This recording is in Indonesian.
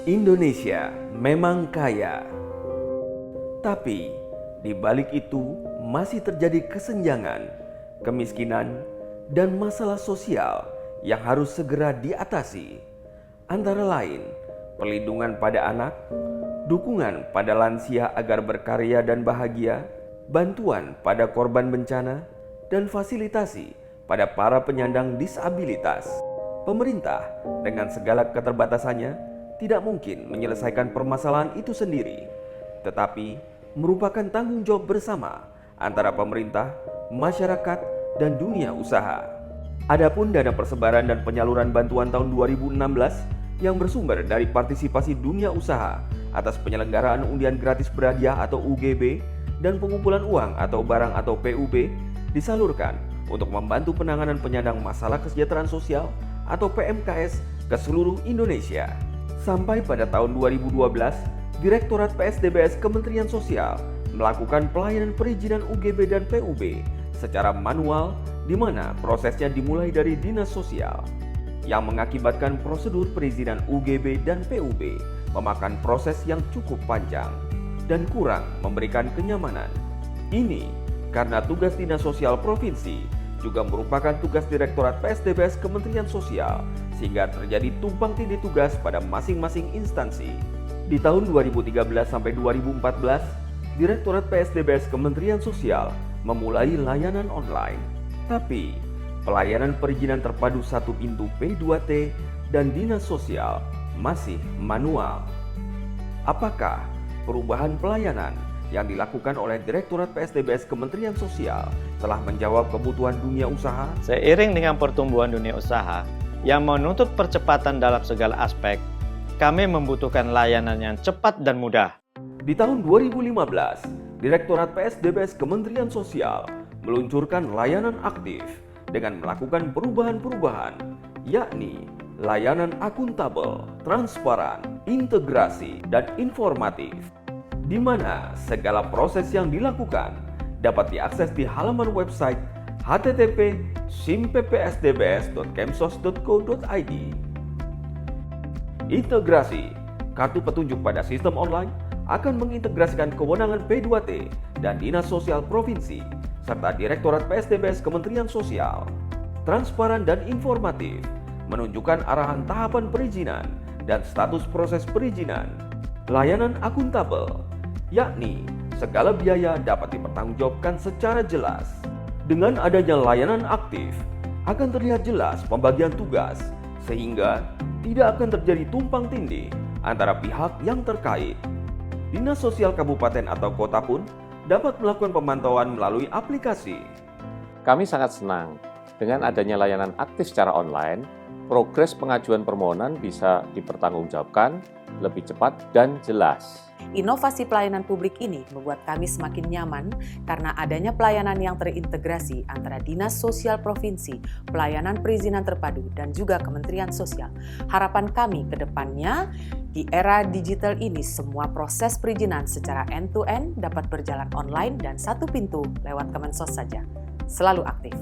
Indonesia memang kaya, tapi di balik itu masih terjadi kesenjangan, kemiskinan, dan masalah sosial yang harus segera diatasi. Antara lain, perlindungan pada anak, dukungan pada lansia agar berkarya dan bahagia, bantuan pada korban bencana, dan fasilitasi pada para penyandang disabilitas. Pemerintah dengan segala keterbatasannya tidak mungkin menyelesaikan permasalahan itu sendiri, tetapi merupakan tanggung jawab bersama antara pemerintah, masyarakat, dan dunia usaha. Adapun dana persebaran dan penyaluran bantuan tahun 2016 yang bersumber dari partisipasi dunia usaha atas penyelenggaraan undian gratis berhadiah atau UGB dan pengumpulan uang atau barang atau PUB disalurkan untuk membantu penanganan penyandang masalah kesejahteraan sosial atau PMKS ke seluruh Indonesia. Sampai pada tahun 2012, Direktorat PSDBS Kementerian Sosial melakukan pelayanan perizinan UGB dan PUB secara manual, di mana prosesnya dimulai dari Dinas Sosial, yang mengakibatkan prosedur perizinan UGB dan PUB memakan proses yang cukup panjang dan kurang memberikan kenyamanan. Ini karena tugas Dinas Sosial Provinsi juga merupakan tugas Direktorat PSDBS Kementerian Sosial, sehingga terjadi tumpang tindih tugas pada masing-masing instansi. Di tahun 2013 sampai 2014, Direktorat PSDBS Kementerian Sosial memulai layanan online. Tapi, pelayanan perizinan terpadu satu pintu P2T dan Dinas Sosial masih manual. Apakah perubahan pelayanan yang dilakukan oleh Direktorat PSDBS Kementerian Sosial telah menjawab kebutuhan dunia usaha? Seiring dengan pertumbuhan dunia usaha yang menuntut percepatan dalam segala aspek, kami membutuhkan layanan yang cepat dan mudah. Di tahun 2015, Direktorat PSDBS Kementerian Sosial meluncurkan layanan aktif dengan melakukan perubahan-perubahan, yakni layanan akuntabel, transparan, integrasi, dan informatif, di mana segala proses yang dilakukan dapat diakses di halaman website http://simppsdbs.kemsos.go.id. Integrasi kartu petunjuk pada sistem online akan mengintegrasikan kewenangan P2T dan Dinas Sosial Provinsi serta Direktorat PSDBS Kementerian Sosial. Transparan dan informatif menunjukkan arahan tahapan perizinan dan status proses perizinan. Layanan akuntabel, yakni segala biaya dapat dipertanggungjawabkan secara jelas. Dengan adanya layanan aktif, akan terlihat jelas pembagian tugas, sehingga tidak akan terjadi tumpang tindih antara pihak yang terkait. Dinas Sosial Kabupaten atau Kota pun dapat melakukan pemantauan melalui aplikasi. Kami sangat senang dengan adanya layanan aktif secara online, progres pengajuan permohonan bisa dipertanggungjawabkan lebih cepat dan jelas. Inovasi pelayanan publik ini membuat kami semakin nyaman karena adanya pelayanan yang terintegrasi antara Dinas Sosial Provinsi, Pelayanan Perizinan Terpadu, dan juga Kementerian Sosial. Harapan kami ke depannya, di era digital ini semua proses perizinan secara end-to-end dapat berjalan online dan satu pintu lewat Kemensos saja. Selalu aktif.